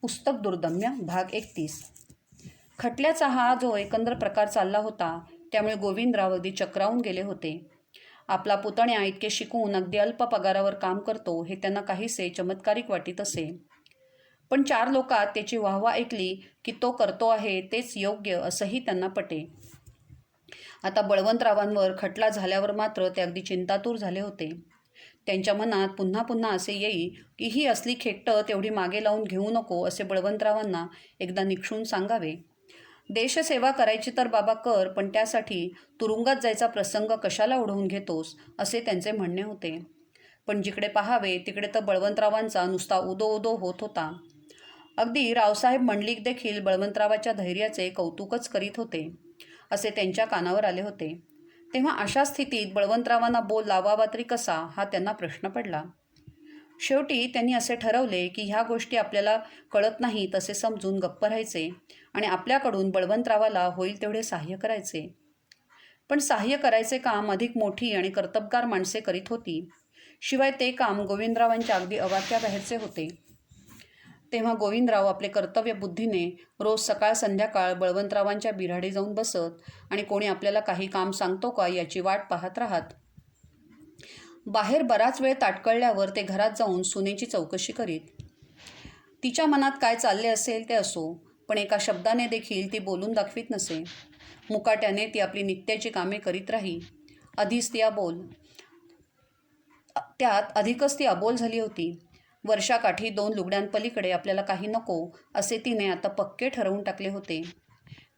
पुस्तक दुर्दम्य भाग 31. खटल्याचा हा जो एकंदर प्रकार चालला होता त्यामुळे गोविंदराव अगदी चक्रावून गेले होते. आपला पुतण्या इतके शिकून अगदी अल्प पगारावर काम करतो हे त्यांना काहीसे चमत्कारिक वाटीत असे. पण 4 लोकात त्याची वाहवा ऐकली की तो करतो आहे तेच योग्य असंही त्यांना पटे. आता बळवंतरावांवर खटला झाल्यावर मात्र ते अगदी चिंतातूर झाले होते. त्यांच्या मनात पुन्हा पुन्हा असे येई की ही असली खेकटं तेवढी मागे लावून घेऊ नको असे बळवंतरावांना एकदा निक्षून सांगावे. देशसेवा करायची तर बाबा कर, पण त्यासाठी तुरुंगात जायचा प्रसंग कशाला ओढवून घेतोस असे त्यांचे म्हणणे होते. पण जिकडे पाहावे तिकडे तर बळवंतरावांचा नुसता उदो उदो होत होता. अगदी रावसाहेब मंडलिक देखील बळवंतरावाच्या धैर्याचे कौतुकच करीत होते असे त्यांच्या कानावर आले होते. तेव्हा अशा स्थितीत बळवंतरावांना बोल लावावा तरी कसा हा त्यांना प्रश्न पडला. शेवटी त्यांनी असे ठरवले की ह्या गोष्टी आपल्याला कळत नाहीत असे समजून गप्प राहायचे आणि आपल्याकडून बळवंतरावाला होईल तेवढे सहाय्य करायचे. पण सहाय्य करायचे काम अधिक मोठी आणि कर्तबगार माणसे करीत होती. शिवाय ते काम गोविंदरावांच्या अगदी अवाक्याबाहेरचे होते. तेव्हा गोविंदराव आपले कर्तव्य बुद्धीने रोज सकाळ संध्याकाळ बळवंतरावांच्या बिऱ्हाडी जाऊन बसत आणि कोणी आपल्याला काही काम सांगतो का याची वाट पाहत राहत. बाहेर बराच वेळ ताटकळल्यावर ते घरात जाऊन सुनेची चौकशी करीत. तिच्या मनात काय चालले असेल ते असो, पण एका शब्दाने देखील ती बोलून दाखवीत नसे. मुकाट्याने ती आपली नित्याची कामे करीत राही. आधीच ती अबोल, त्यात अधिकच ती अबोल झाली होती. वर्षाकाठी 2 लुगड्यांपलीकडे आपल्याला काही नको असे तिने आता पक्के ठरवून टाकले होते.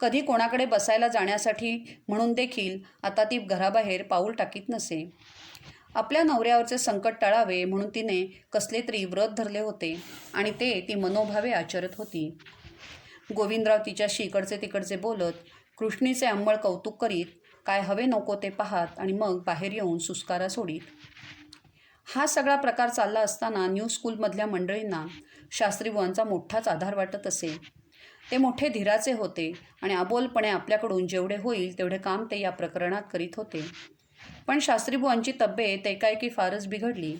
कधी कोणाकडे बसायला जाण्यासाठी म्हणून देखील आता ती घराबाहेर पाऊल टाकीत नसे. आपल्या नवऱ्यावरचे संकट टाळावे म्हणून तिने कसले तरी व्रत धरले होते आणि ते ती मनोभावे आचरत होती. गोविंदराव तिच्याशी इकडचे तिकडचे बोलत, कृष्णीचे अंमळ कौतुक करीत, काय हवे नको ते पाहत आणि मग बाहेर येऊन सुस्कारा सोडीत. हा सगळा प्रकार चालला असताना न्यू स्कूलमधल्या मंडळींना शास्त्रीबुवांचा मोठाच आधार वाटत असे. ते मोठे धीराचे होते आणि अबोलपणे आपल्याकडून जेवढे होईल तेवढे काम ते या प्रकरणात करीत होते. पण शास्त्रीबुवांची तब्येत एकाएकी फारच बिघडली.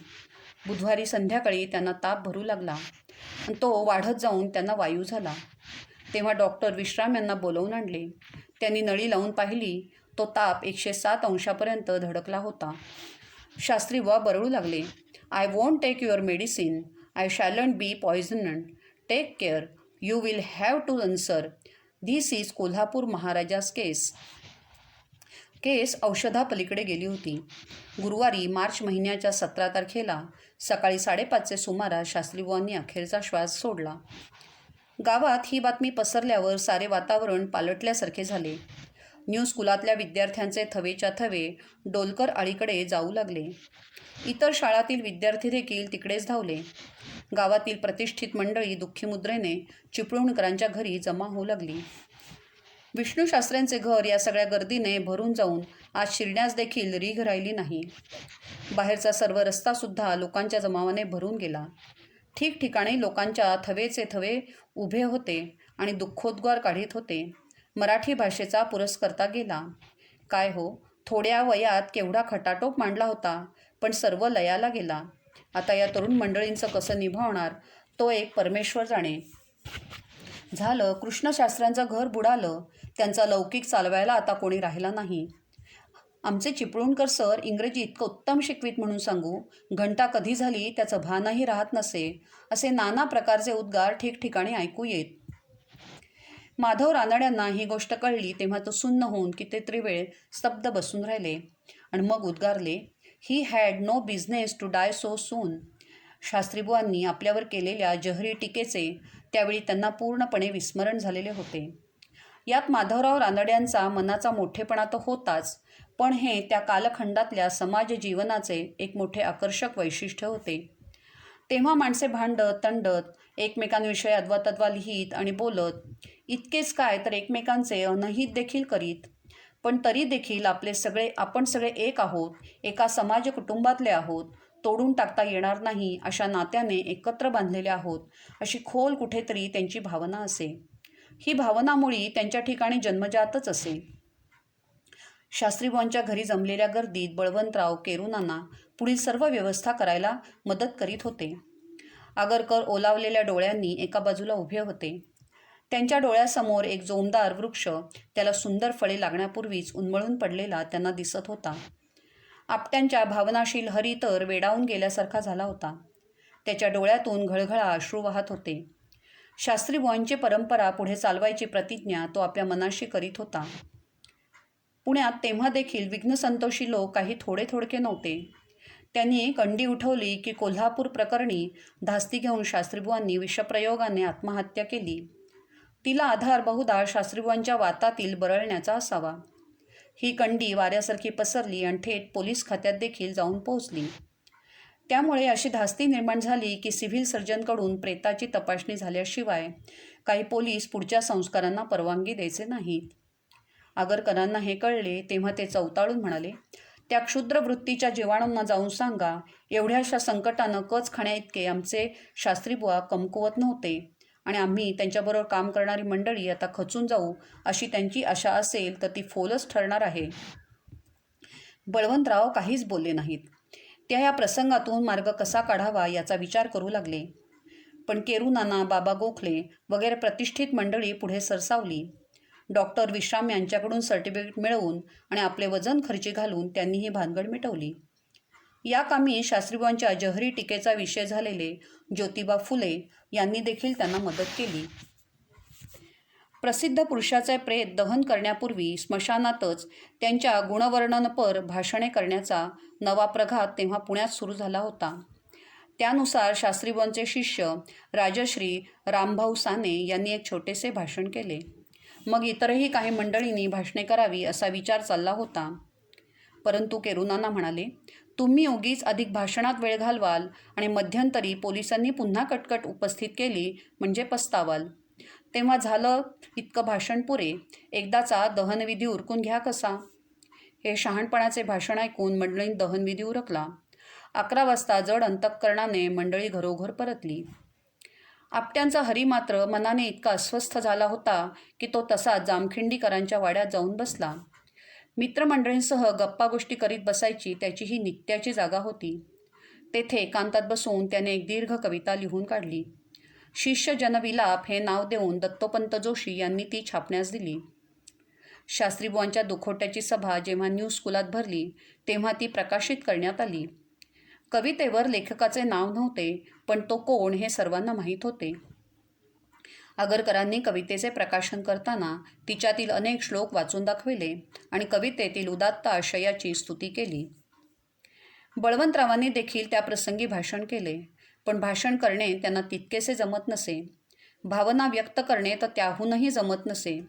बुधवारी संध्याकाळी त्यांना ताप भरू लागला आणि तो वाढत जाऊन त्यांना वायू झाला. तेव्हा डॉक्टर विश्राम यांना बोलवून आणले. त्यांनी नळी लावून पाहिली. तो ताप 107 अंशापर्यंत धडकला होता. शास्त्रीबुवा बरळू लागले. I won't take your medicine. I shan't be poisoned. Take care. You will have to answer. This is Kolhapur Maharaja's case. Case औषधापलीकडे गेली होती. गुरुवारी मार्च महिन्याच्या 17 तारखेला सकाळी 5:30चे सुमारास शास्त्रीबुवांनी अखेरचा श्वास सोडला. गावात ही बातमी पसरल्यावर सारे वातावरण पालटल्यासारखे झाले. न्यू स्कूलातल्या विद्यार्थ्यांचे थवेच्या थवे डोलकर आळीकडे जाऊ लागले. इतर शाळातील विद्यार्थी देखील तिकडेच धावले. गावातील प्रतिष्ठित मंडळी दुःखी मुद्रेने चिपळूणकरांच्या घरी जमा होऊ लागली. विष्णूशास्त्र्यांचे घर या सगळ्या गर्दीने भरून जाऊन आज शिरण्यास देखील रीघ राहिली नाही. बाहेरचा सर्व रस्तासुद्धा लोकांच्या जमावाने भरून गेला. ठिकठिकाणी लोकांच्या थवेचे थवे उभे होते आणि दुःखोद्गार काढीत होते. मराठी भाषेचा पुरस्कर्ता गेला. काय हो, थोड्या वयात केवढा खटाटोप मांडला होता, पण सर्व लयाला गेला. आता या तरुण मंडळींचं कसं निभावणार तो एक परमेश्वर जाणे. झालं, कृष्णशास्त्र्यांचं घर बुडालं. त्यांचा लौकिक चालवायला आता कोणी राहिला नाही. आमचे चिपळूणकर सर इंग्रजी इतकं उत्तम शिकवीत म्हणून सांगू, घंटा कधी झाली त्याचं भानही राहत नसे, असे नाना प्रकारचे उद्गार ठिकठिकाणी ऐकू येत. माधव रानड्यांना ही गोष्ट कळली तेव्हा तो सुन्न होऊन कितीतरी वेळ स्तब्ध बसून राहिले आणि मग उद्गारले, he had no business to die so soon. शास्त्रीबुवांनी आपल्यावर केलेल्या जहरी टीकेचे त्यावेळी त्यांना पूर्णपणे विस्मरण झालेले होते. यात माधवराव रानड्यांचा मनाचा मोठेपणा तर होताच, पण हे त्या कालखंडातल्या समाज जीवनाचे एक मोठे आकर्षक वैशिष्ट्य होते. तेव्हा माणसे भांडत तंडत, एकमेकांविषयी अद्वातद्वा लिहित आणि बोलत, इतकेच काय तर एकमेकांचे अनहित देखील करीत. पण तरी देखील आपण सगळे एक आहोत, एका समाज कुटुंबातले आहोत, तोडून टाकता येणार नाही अशा नात्याने एकत्र बांधलेले आहोत अशी खोल कुठेतरी त्यांची भावना असे. ही भावना मुळी त्यांच्या ठिकाणी जन्मजातच असे. शास्त्रीबुवांच्या घरी जमलेल्या गर्दीत बळवंतराव केरुनांना पुढील सर्व व्यवस्था करायला मदत करीत होते. आगरकर ओलावलेल्या डोळ्यांनी एका बाजूला उभे होते. त्यांच्या डोळ्यासमोर एक जोमदार वृक्ष त्याला सुंदर फळे लागण्यापूर्वीच उन्मळून पडलेला त्यांना दिसत होता. आपट्यांच्या भावनाशील हरी तर वेडावून गेल्यासारखा झाला होता. त्याच्या डोळ्यातून घळघळा अश्रू वाहत होते. शास्त्रीबुवांची परंपरा पुढे चालवायची प्रतिज्ञा तो आपल्या मनाशी करीत होता. पुण्यात तेव्हा देखील विघ्नसंतोषी लोक काही थोडके नव्हते. त्यांनी कंडी उठवली की कोल्हापूर प्रकरणी धास्ती घेऊन शास्त्रीबुवांनी विषप्रयोगाने आत्महत्या केली. तिला आधार बहुधा शास्त्रीबुवांच्या वातातील बरळण्याचा असावा. ही कंडी वाऱ्यासारखी पसरली आणि थेट पोलीस खात्यात देखील जाऊन पोहोचली. त्यामुळे अशी धास्ती निर्माण झाली की सिव्हिल सर्जनकडून प्रेताची तपासणी झाल्याशिवाय काही पोलीस पुढच्या संस्कारांना परवानगी द्यायचे नाहीत. आगरकरांना हे कळले तेव्हा ते चवताळून म्हणाले, त्या क्षुद्र वृत्तीच्या जीवाणूंना जाऊन सांगा, एवढ्याशा संकटानं कच खाण्याइतके आमचे शास्त्रीबुवा कमकुवत नव्हते आणि आम्ही त्यांच्याबरोबर काम करणारी मंडळी आता खचून जाऊ अशी त्यांची आशा असेल तर ती फोलच ठरणार आहे. बळवंतराव काहीच बोलले नाहीत. त्या या प्रसंगातून मार्ग कसा काढावा याचा विचार करू लागले. पण केरूनाना, बाबा गोखले वगैरे प्रतिष्ठित मंडळी पुढे सरसावली. डॉक्टर विश्राम यांच्याकडून सर्टिफिकेट मिळवून आणि आपले वजन खर्ची घालून त्यांनी ही भानगड मिटवली. या कामी शास्त्रीबुवांच्या जहरी टीकेचा विषय झालेले ज्योतिबा फुले यांनी देखील त्यांना मदत केली. प्रसिद्ध पुरुषाचे प्रेत दहन करण्यापूर्वी स्मशानातच त्यांच्या गुणवर्णनपर भाषणे करण्याचा नवा प्रघात तेव्हा पुण्यात सुरू झाला होता. त्यानुसार शास्त्रीबुवांचे शिष्य राजश्री रामभाऊ साने यांनी एक छोटेसे भाषण केले. मग इतरही काही मंडळींनी भाषणे करावी असा विचार चालला होता. परंतु केरूनाना म्हणाले, तुम्ही उगीच अधिक भाषणात वेळ घालवाल आणि मध्यंतरी पोलिसांनी पुन्हा कटकट उपस्थित केली म्हणजे पस्तावाल. तेव्हा झालं इतकं भाषण पुरे, एकदाचा दहनविधी उरकून घ्या कसा. हे शहाणपणाचे भाषण ऐकून मंडळीत दहनविधी उरकला. 11 वाजता जड अंतःकरणाने मंडळी घरोघर परतली. आपट्यांचा हरी मात्र मनाने इतका अस्वस्थ झाला होता की तो तसाच जामखिंडीकरांच्या वाड्यात जाऊन बसला. मित्रमंडळींसह गप्पा गोष्टी करीत बसायची त्याची ही नित्याची जागा होती. तेथे एकांतात बसून त्याने एक दीर्घ कविता लिहून काढली. शिष्य जनविलाप हे नाव देऊन दत्तोपंत जोशी यांनी ती छापण्यास दिली. शास्त्रीबुवांच्या दुखोट्याची सभा जेव्हा न्यू स्कूलात भरली तेव्हा ती प्रकाशित करण्यात आली. कवितेवर लेखकाचे नाव नव्हते, पण तो कोण हे सर्वांना माहीत होते. आगरकरांनी कवितेचे प्रकाशन करताना तिच्यातील अनेक श्लोक वाचून दाखविले आणि कवितेतील उदात्त आशयाची स्तुती केली. बळवंतरावांनी देखील त्या प्रसंगी भाषण केले, पण भाषण करणे त्यांना तितकेसे जमत नसे. भावना व्यक्त करणे तर त्याहूनही जमत नसे.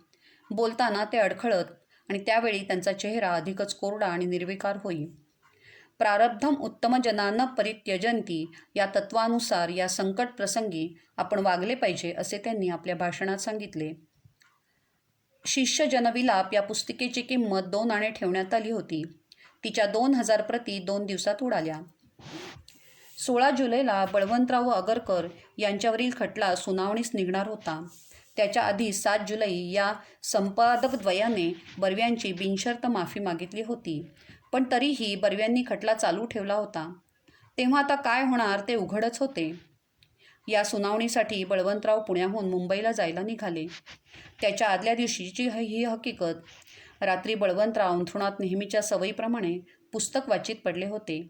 बोलताना ते अडखळत आणि त्यावेळी त्यांचा चेहरा अधिकच कोरडा आणि निर्विकार होई. प्रारब्धम उत्तम जनान परित्यजंती या तत्वानुसार या संकट प्रसंगी आपण वागले पाहिजे असे त्यांनी आपल्या भाषणात सांगितले. शिष्य जनविलाप या पुस्तिकेची किंमत 2 आणे ठेवण्यात आली होती. तिच्या 2000 प्रती 2 दिवसात उडाल्या. 16 जुलैला बळवंतराव व आगरकर यांच्यावरील खटला सुनावणीस निघणार होता. त्याच्या आधी 7 जुलै या संपादकद्वयाने बर्व्यांची बिनशर्त माफी मागितली होती, पण तरीही बर्व्यांनी खटला चालू ठेवला होता. तेव्हा आता काय होणार ते उघडच होते. या सुनावणीसाठी बळवंतराव पुण्याहून मुंबईला जायला निघाले. त्याच्या आदल्या दिवशीची ही हकीकत. रात्री बळवंतराव अंथरुणात नेहमीच्या सवयीप्रमाणे पुस्तक वाचित पडले होते.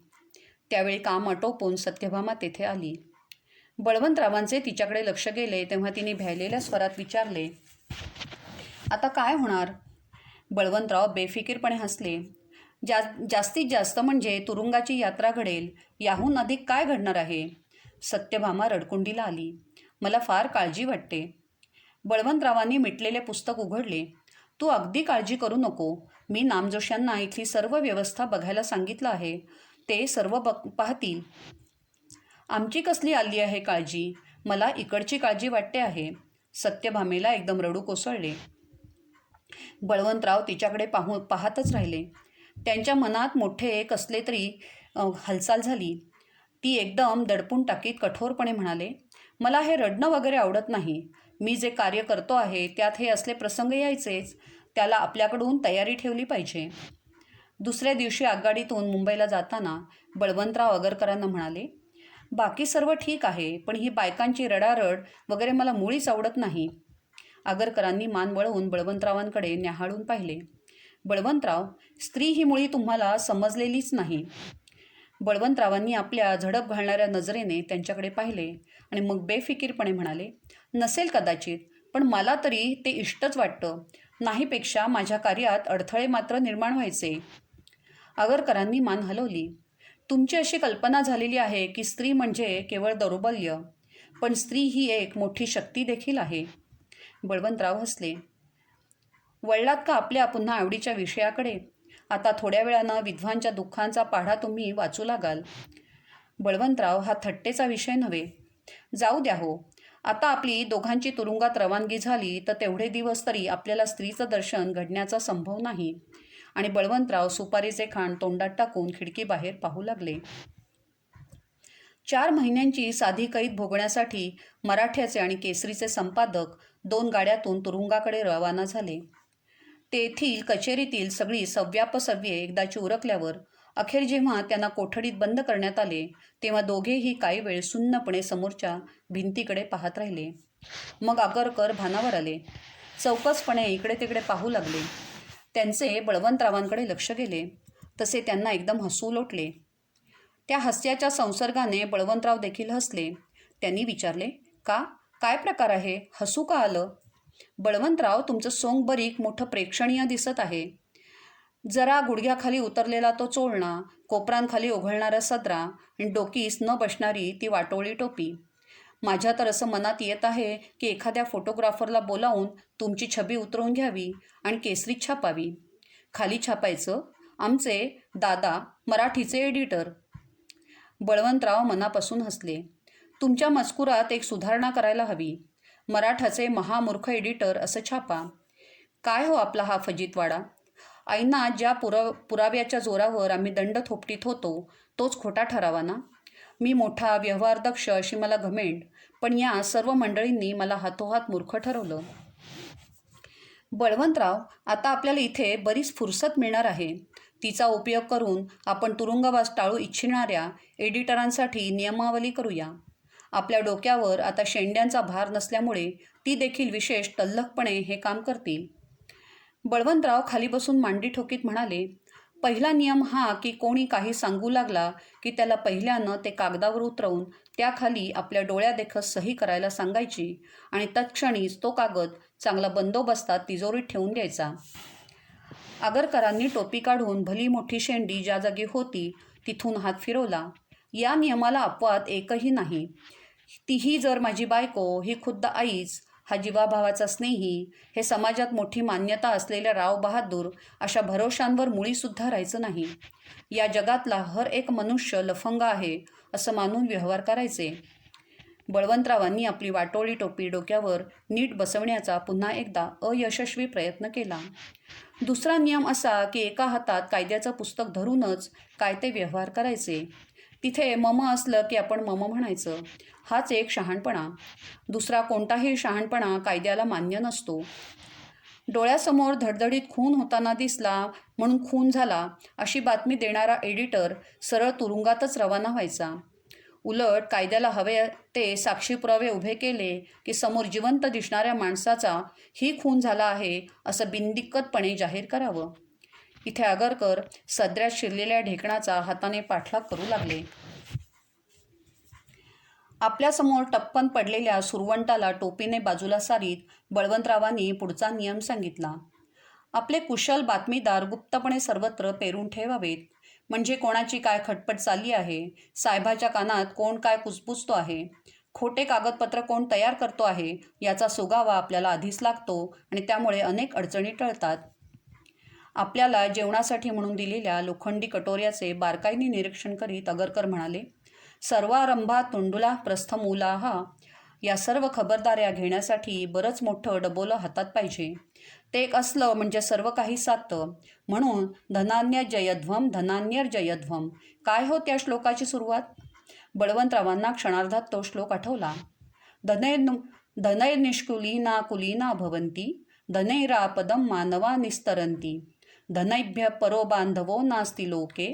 त्यावेळी काम आटोपून सत्यभामा तेथे आली. बळवंतरावांचे तिच्याकडे लक्ष गेले तेव्हा तिने भ्यायलेल्या स्वरात विचारले, आता काय होणार? बळवंतराव बेफिकीरपणे हसले. जास्तीत जास्त म्हणजे तुरुंगाची यात्रा घडेल, याहून अधिक काय घडणार आहे? सत्यभामा रडकुंडीला आली. मला फार काळजी वाटते. बळवंतरावांनी मिटलेले पुस्तक उघडले. तू अगदी काळजी करू नको. मी नामजोशांना इथली सर्व व्यवस्था बघायला सांगितलं आहे. ते सर्व पाहतील. आमची कसली आली आहे काळजी? मला इकडची काळजी वाटते आहे. सत्यभामेला एकदम रडू कोसळले. बळवंतराव तिच्याकडे पाहतच राहिले. त्यांच्या मनात मोठे कसले तरी हालचाल झाली. ती एकदम दडपून टाकीत कठोरपणे म्हणाले, मला हे रडणं वगैरे आवडत नाही. मी जे कार्य करतो आहे त्यात हे असले प्रसंग यायचेच. त्याला आपल्याकडून तयारी ठेवली पाहिजे. दुसऱ्या दिवशी आगगाडीतून मुंबईला जाताना बळवंतराव आगरकरांना म्हणाले, बाकी सर्व ठीक आहे, पण ही बायकांची रडारड वगैरे मला मुळीच आवडत नाही. आगरकरांनी मान वळवून बळवंतरावांकडे न्याहाळून पाहिले. बळवंतराव, स्त्री ही मुळी तुम्हाला समजलेलीच नाही. बळवंतरावांनी आपल्या झडप घालणाऱ्या नजरेने त्यांच्याकडे पाहिले आणि मग बेफिकीरपणे म्हणाले, नसेल कदाचित, पण मला तरी ते इष्टच वाटतं. नाहीपेक्षा माझ्या कार्यात अडथळे मात्र निर्माण व्हायचे. आगरकरांनी मान हलवली. तुमची अशी कल्पना झालेली आहे की स्त्री म्हणजे केवळ दौर्बल्य, पण स्त्री ही एक मोठी शक्ती देखील आहे. बळवंतराव हसले. वळलात का आपल्या पुन्हा आवडीच्या विषयाकडे? आता थोड्या वेळानं विधवांच्या दुःखांचा पाढा तुम्ही वाचू लागाल. बळवंतराव, हा थट्टेचा विषय नव्हे. जाऊ द्या हो. आता आपली दोघांची तुरुंगात रवानगी झाली तर तेवढे दिवस तरी आपल्याला स्त्रीचं दर्शन घडण्याचा संभव नाही. आणि बळवंतराव सुपारीचे खाण तोंडात टाकून खिडकीबाहेर पाहू लागले. 4 महिन्यांची साधी कैद भोगण्यासाठी मराठ्याचे आणि केसरीचे संपादक 2 गाड्यातून तुरुंगाकडे रवाना झाले. तेथील कचेरीतील सगळी सव्यापसव्ये एकदाची उरकल्यावर अखेर जेव्हा त्यांना कोठडीत बंद करण्यात आले तेव्हा दोघेही काही वेळ सुन्नपणे समोरच्या भिंतीकडे पाहत राहिले. मग आगरकर भानावर आले. चौकसपणे इकडे तिकडे पाहू लागले. त्यांचे बळवंतरावांकडे लक्ष गेले तसे त्यांना एकदम हसू लोटले. त्या हास्याच्या संसर्गाने बळवंतराव देखील हसले. त्यांनी विचारले, का? काय प्रकार आहे? हसू का आलं? बळवंतराव, तुमचं सोंग बरीक मोठं प्रेक्षणीय दिसत आहे. जरा गुडघ्याखाली उतरलेला तो चोळणा, कोपरांखाली ओघळणारा सदरा आणि डोकीस न बसणारी ती वाटोळी टोपी. माझ्या तर असं मनात येत आहे की एखाद्या फोटोग्राफरला बोलावून तुमची छबी उतरवून घ्यावी आणि केसरीत छापावी. खाली छापायचं, आमचे दादा मराठीचे एडिटर. बळवंतराव मनापासून हसले. तुमच्या मजकुरात एक सुधारणा करायला हवी. मराठाचे महामूर्ख एडिटर असं छापा. काय हो आपला हा फजितवाडा? ऐना ज्या पुराव्याच्या जोरावर आम्ही दंड थोपटीत होतो तोच खोटा ठरावा ना? मी मोठा व्यवहारदक्ष अशी मला घमेंड, पण या सर्व मंडळींनी मला हातोहात मूर्ख ठरवलं. बळवंतराव, आता आपल्याला इथे बरीच फुरसत मिळणार आहे. तिचा उपयोग करून आपण तुरुंगवास टाळू इच्छिणाऱ्या एडिटरांसाठी नियमावली करूया. आपल्या डोक्यावर आता शेंड्यांचा भार नसल्यामुळे ती देखील विशेष तल्लखपणे हे काम करतील. बळवंतराव खाली बसून मांडी ठोकीत म्हणाले, पहिला नियम हा की कोणी काही सांगू लागला की त्याला पहिल्यानं ते कागदावर उतरवून त्याखाली आपल्या डोळ्यादेखत सही करायला सांगायची आणि तत्क्षणीच तो कागद चांगला बंदोबस्तात तिजोरीत ठेवून द्यायचा. आगरकरांनी टोपी काढून भली मोठी शेंडी ज्या जागी होती तिथून हात फिरवला. या नियमाला अपवाद एकही नाही. तीही जर माझी बायको, ही खुद्द आईच, हा जीवाभावाचा स्नेही, हे समाजात मोठी मान्यता असलेल्या राव बहादूर अशा भरोशांवर मुळीसुद्धा राहायचं नाही. या जगातला हर एक मनुष्य लफंग आहे असं मानून व्यवहार करायचे. बळवंतरावांनी आपली वाटोळी टोपी डोक्यावर नीट बसवण्याचा पुन्हा एकदा अयशस्वी प्रयत्न केला. दुसरा नियम असा की एका हातात कायद्याचं पुस्तक धरूनच काय ते व्यवहार करायचे. तिथे मम असलं की आपण मम म्हणायचं. हाच एक शहाणपणा. दुसरा कोणताही शहाणपणा कायद्याला मान्य नसतो. डोळ्यासमोर धडधडीत खून होताना दिसला म्हणून खून झाला अशी बातमी देणारा एडिटर सरळ तुरुंगातच रवाना व्हायचा. उलट कायद्याला हवे ते साक्षी पुरावे उभे केले की समोर जिवंत दिसणाऱ्या माणसाचा ही खून झाला आहे असं बिनदिक्कतपणे जाहीर करावं. इथे आगरकर सदऱ्यात शिरलेल्या ढेकणाचा हाताने पाठलाग करू लागले. आपल्यासमोर टप्पन पडलेल्या सुरवंटाला टोपीने बाजूला सारीत बळवंतरावांनी पुढचा नियम सांगितला. आपले कुशल बातमीदार गुप्तपणे सर्वत्र पेरून ठेवावेत. म्हणजे कोणाची काय खटपट चालली आहे, साहेबाच्या कानात कोण काय कुजबुजतो आहे, खोटे कागदपत्र कोण तयार करतो आहे याचा सुगावा आपल्याला आधीच लागतो आणि त्यामुळे अनेक अडचणी टळतात. आपल्याला जेवणासाठी म्हणून दिलेल्या लोखंडी कटोऱ्याचे बारकाईने निरीक्षण करीत आगरकर म्हणाले, सर्वारंभा तुंडुला प्रस्थमूलाहा. या सर्व खबरदाऱ्या घेण्यासाठी बरंच मोठं डबोलं हातात पाहिजे. ते एक असलं म्हणजे सर्व काही साधतं. म्हणून धनान्यर्जयध्वम धनान्यर्जयध्वम. काय हो त्या श्लोकाची सुरुवात? बळवंतरावांना क्षणार्धात तो श्लोक आठवला. धनैर्निष्कुलीना कुलीना भवन्ति धनैरापदं मानवा निस्तरन्ति धनैभ्य परो बांधवो नास्ति लोके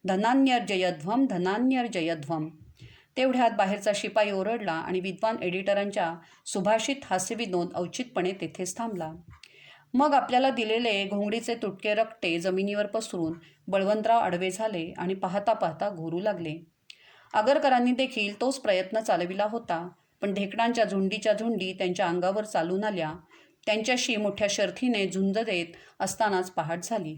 धनान्यर्जयध्वम धनान्यर्जयध्वम. तेवढ्यात बाहेरचा शिपाई ओरडला आणि विद्वान एडिटरांच्या सुभाषित हास्यविनोद औचितपणे तेथेच थांबला. मग आपल्याला दिलेले घोंगडीचे तुटके रक्ते जमिनीवर पसरून बळवंतराव आडवे झाले आणि पाहता पाहता घोरू लागले. आगरकरांनी देखील तोच प्रयत्न चालविला होता, पण ढेकणांच्या झुंडीच्या झुंडी त्यांच्या अंगावर चालून आल्या. त्यांच्याशी मोठ्या शर्थीने झुंज देत असतानाच पहाट झाली.